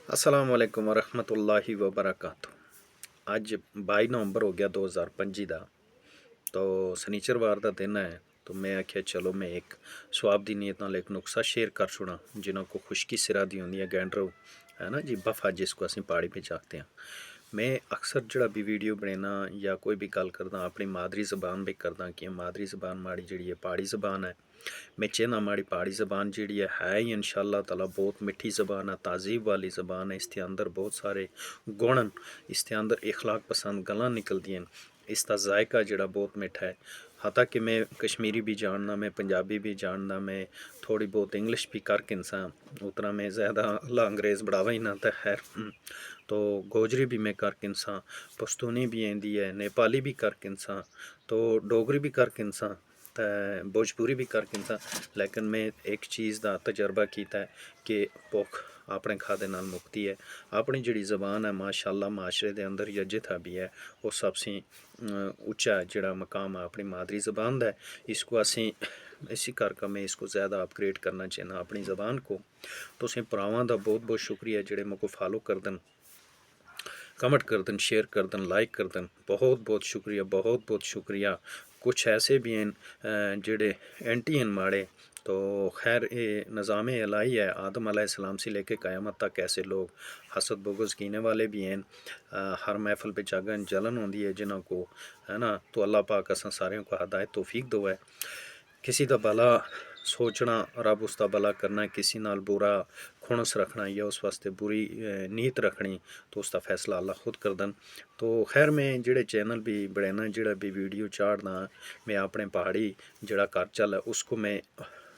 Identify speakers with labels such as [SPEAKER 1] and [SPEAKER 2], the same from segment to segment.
[SPEAKER 1] अस्सलाम वालेकुम वरहमतुल्लाहि वबरकातुह। अज 22 नवंबर हो गया 2025 का। तो शनीचरवार का दिन है। तो मैं आख्या चलो मैं एक स्वाब की नीयत नाल एक नुस्खा शेयर कर छुड़ा जिन्हों को खुश्की सिरा दी होंदी है गैंडरो है ना जी बफा जिसको असीं पहाड़ी में आखते हैं। मैं अक्सर जड़ा भी वीडियो बनेना या कोई भी गल करदा अपनी मादरी जबान भी करदा कि मादरी जबान माड़ी जी है पहाड़ी जबान है। मैं चाहना हमारी पहाड़ी ज़बान जी है ही इंशाअल्लाह ताला बहुत मिठी ज़बान है, तहज़ीब वाली ज़बान है। इसके अंदर बहुत सारे गुण हैं, इसके अंदर इखलाक पसंद गल्लां निकलदियां। इसका जायका जड़ा बहुत मिठा है। हता कि मैं कश्मीरी भी जानना, मैं पंजाबी भी जानना, मैं थोड़ी बहुत इंग्लिश भी कर इंसान उतना मैं ज़्यादा अल्लाह अंग्रेज़ बढ़ावा ही ना तो खैर। तो गोजरी भी मैं कर इंसान, पश्तूनी भी आंदी है, नेपाली भी कर इंसान, तो डोगरी भी कर इंसान, तो भोजपुरी भी कर इंसान। लेकिन मैं एक चीज़ का तजर्बा किया है कि भुख अपने खादे नाल मुक्ति है। अपनी जी ज़बान है माशाअल्लाह माशरे के अंदर या जिथा भी है वो सबसे उच्चा जड़ा मकाम है अपनी मादरी ज़बान का है। इसको असी इसी करके मैं इसको ज़्यादा अपग्रेड करना चाहना अपनी ज़बान को। तो असें भरावां का बहुत बहुत शुक्रिया जेड़े मेरे को फॉलो कर दें, कमेंट कर दें, शेयर कर दें, लाइक कर दें। बहुत बहुत शुक्रिया, बहुत बहुत शुक्रिया। कुछ ऐसे भी हैं जेड़े एंटी हैं माड़े। तो खैर ये निज़ाम इलाही है, आदम अलैहिस्सलाम से लेके क़यामत तक ऐसे लोग हसद बुग़्ज़ कीने वाले भी हैं। हर महफिल पे जागन जलन होती है जिन्हों को, है ना। तो अल्लाह पाक असां सारियों को हदायत तौफीक दो है। किसी का भला सोचना रब उसका भला करना, किसी नाल बुरा खुणस रखना या उस वास्ते बुरी नीयत रखनी तो उसका फैसला अल्लाह खुद कर दन। तो खैर मैं जेड़े चैनल भी बनाना जेड़ा भी वीडियो चाढ़ना मैं अपने पहाड़ी जड़ा करचल है उसको मैं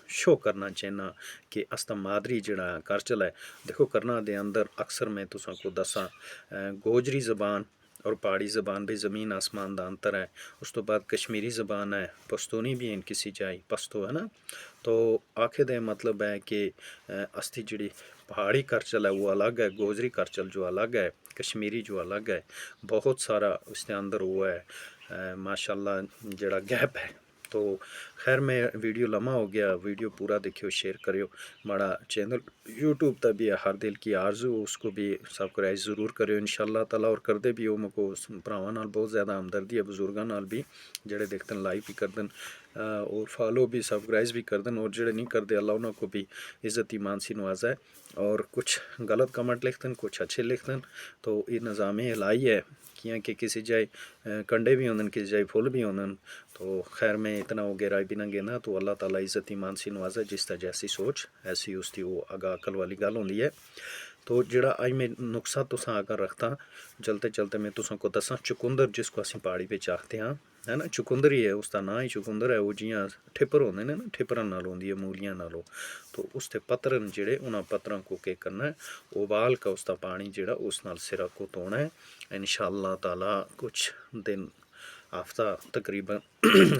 [SPEAKER 1] शो करना चाहना कि अस्ता मादरी जड़ा करचल है। देखो करना दे अंदर अक्सर मैं तुसां को दसा गोजरी ज़बान और पहाड़ी ज़बान भी ज़मीन आसमान का अंतर है। उस तो बाद कश्मीरी ज़बान है, पश्तूनी भी है किसी जाई पश्तो है ना। तो आखे दे मतलब है कि अस्ती जड़ी पहाड़ी करचल है वो अलग है, गोजरी करचल जो अलग है, कश्मीरी जो अलग है। बहुत सारा उसके अंदर वो है माशाल्लाह जड़ा गैप है। तो खैर मैं वीडियो लम्हा हो गया, वीडियो पूरा देखियो, शेयर करियो। माड़ा चैनल यूट्यूब तक भी है, हर दिल की आरजू उसको भी सब्सक्राइब ज़रूर करियो इंशाअल्लाह ताला। और कर दे भी वो मको भरावां नाल बहुत ज़्यादा हमदर्दी है, बुजुर्गां नाल भी जेड़े देखते लाइक भी कर दें और फॉलो भी सब्सक्राइब भी कर दें। और जेड़े नहीं करते अल्लाह उन्होंने को भी इज़्ज़त ईमान से नवाजा है। और कुछ गलत कमेंट लिख दें, कुछ अच्छे लिख दें। तो ये निज़ाम इलाही है कि किसी जाए कंडे भी होंगे, किसी जाए फुल भी होंगे। तो खैर मैं इतना हो गहराई भी ना गेना। तो अल्लाह ताला इज़्ज़त ईमान से नवाजा, जिसका जैसी सोच ऐसी उसकी वो आगा अकल वाली गल होंदी है। तो जड़ा अज मैं नुस्खा तुसां अगर रखता चलते चलते मैं तुसां को दसा चुकुंदर जिसको असीं पहाड़ी में आखते हैं, है ना। चुकुंदर ही है, उसका ना ही चुकुंदर है। वो जियां ठिपर होंगे ने ना, ठिपरां नाल होंदी है मूलियां नालों। तो उसके पत्तर जेड़े उन्हां पत्तरां को के करना है, उबाल का उसका पानी जेड़ा उस नाल सिरा को धोना है। इंशाअल्लाह ताला कुछ दिन हफ्ता तकरीबन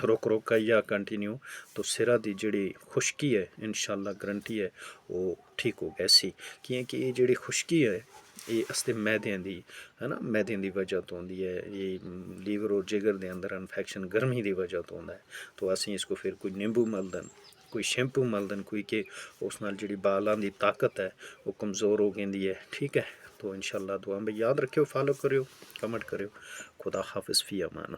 [SPEAKER 1] रोक रोक का या कंटिन्यू तो सिरा दी जड़ी खुश्की है इंशाअल्लाह गारंटी है वो ठीक हो गई सी। क्योंकि ये जड़ी खुश्की है ये अस्ते मैदे दी, है ना, मैदे की वजह तो होंदी है। ये लीवर और जिगर के अंदर इन्फेक्शन गर्मी की वजह तो होंदा है। तो असीं इसको फिर कोई नींबू मल दें, कोई शैम्पू मल दें, कोई कि उस नाल जड़ी बालां की ताकत है वो कमज़ोर हो गई है। ठीक है। तो इंशाअल्लाह दुआ में याद रखियो, फॉलो करियो, कमेंट करियो। खुदा हाफिज़, फ़ी अमान।